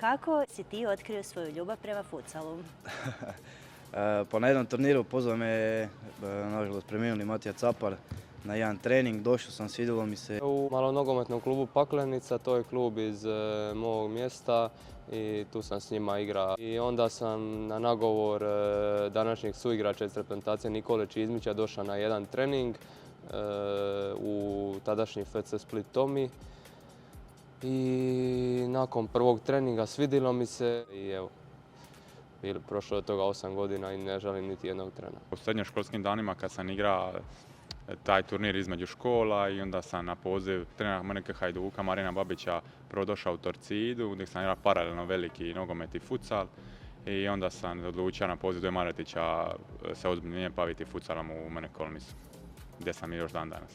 Kako si ti otkrio svoju ljubav prema futsalu? Pa na jednom turniru pozvao me, nažalost, preminuli Matija Capar na jedan trening. Došao sam, svidjelo mi se. U malonogometnom klubu Paklenica, to je klub iz mog mjesta i tu sam s njima igrao. I onda sam na nagovor današnjeg suigrača iz reprezentacije Nikole Čizmića došao na jedan trening u tadašnji FC Split Tomi. I nakon prvog treninga svidjelo mi se i evo, prošlo je od toga 8 godina i ne želim niti jednog trena. U srednjoškolskim danima kad sam igrao taj turnir između škola i onda sam na poziv trenera Mrnke Hajduka Marina Babića prvo došao u Torcidu gdje sam igrao paralelno veliki nogomet i futsal i onda sam odlučio na poziv Doje Maretića se ozbiljnije baviti futsalom u Mrnke Kolnisu gdje sam i još dan danas.